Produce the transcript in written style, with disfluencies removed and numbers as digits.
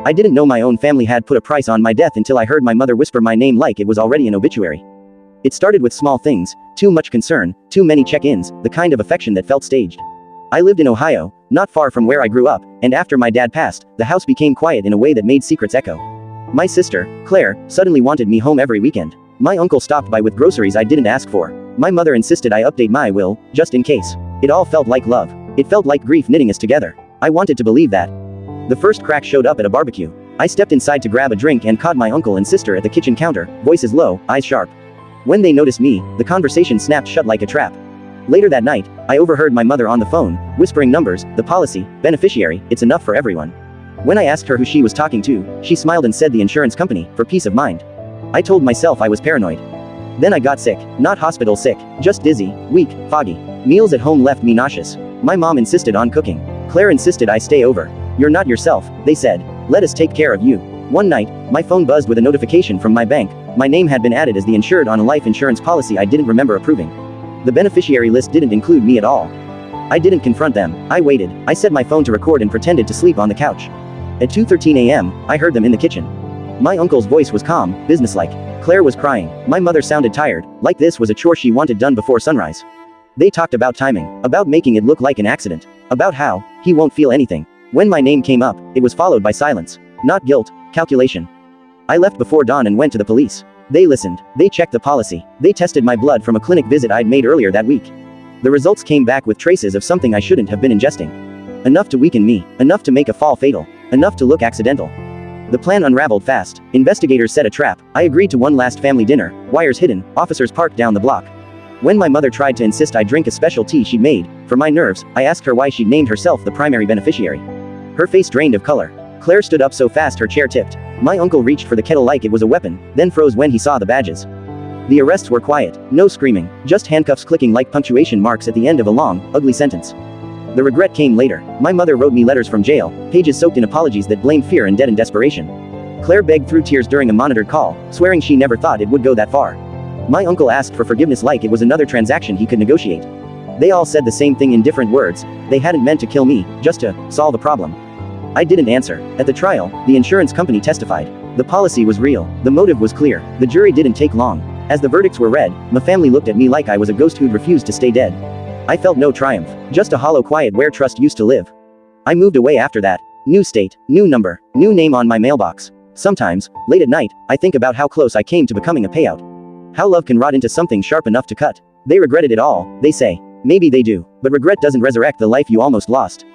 I didn't know my own family had put a price on my death until I heard my mother whisper my name like it was already an obituary. It started with small things, too much concern, too many check-ins, the kind of affection that felt staged. I lived in Ohio, not far from where I grew up, and after my dad passed, the house became quiet in a way that made secrets echo. My sister, Claire, suddenly wanted me home every weekend. My uncle stopped by with groceries I didn't ask for. My mother insisted I update my will, just in case. It all felt like love. It felt like grief knitting us together. I wanted to believe that. The first crack showed up at a barbecue. I stepped inside to grab a drink and caught my uncle and sister at the kitchen counter, voices low, eyes sharp. When they noticed me, the conversation snapped shut like a trap. Later that night, I overheard my mother on the phone, whispering numbers, the policy, beneficiary, it's enough for everyone. When I asked her who she was talking to, she smiled and said the insurance company, for peace of mind. I told myself I was paranoid. Then I got sick, not hospital sick, just dizzy, weak, foggy. Meals at home left me nauseous. My mom insisted on cooking. Claire insisted I stay over. You're not yourself, they said. Let us take care of you. One night, my phone buzzed with a notification from my bank. My name had been added as the insured on a life insurance policy I didn't remember approving. The beneficiary list didn't include me at all. I didn't confront them. I waited. I set my phone to record and pretended to sleep on the couch. At 2:13 a.m., I heard them in the kitchen. My uncle's voice was calm, businesslike. Claire was crying. My mother sounded tired, like this was a chore she wanted done before sunrise. They talked about timing, about making it look like an accident, about how he won't feel anything. When my name came up, it was followed by silence. Not guilt, calculation. I left before dawn and went to the police. They listened. They checked the policy. They tested my blood from a clinic visit I'd made earlier that week. The results came back with traces of something I shouldn't have been ingesting. Enough to weaken me, enough to make a fall fatal, enough to look accidental. The plan unraveled fast. Investigators set a trap. I agreed to one last family dinner, wires hidden, officers parked down the block. When my mother tried to insist I drink a special tea she'd made, for my nerves, I asked her why she'd named herself the primary beneficiary. Her face drained of color. Claire stood up so fast her chair tipped. My uncle reached for the kettle like it was a weapon, then froze when he saw the badges. The arrests were quiet, no screaming, just handcuffs clicking like punctuation marks at the end of a long, ugly sentence. The regret came later. My mother wrote me letters from jail, pages soaked in apologies that blamed fear and deadened desperation. Claire begged through tears during a monitored call, swearing she never thought it would go that far. My uncle asked for forgiveness like it was another transaction he could negotiate. They all said the same thing in different words. They hadn't meant to kill me, just to solve a problem. I didn't answer. At the trial, the insurance company testified. The policy was real. The motive was clear. The jury didn't take long. As the verdicts were read, my family looked at me like I was a ghost who'd refused to stay dead. I felt no triumph, just a hollow quiet where trust used to live. I moved away after that. New state, new number, new name on my mailbox. Sometimes, late at night, I think about how close I came to becoming a payout. How love can rot into something sharp enough to cut. They regretted it all, they say. Maybe they do, but regret doesn't resurrect the life you almost lost.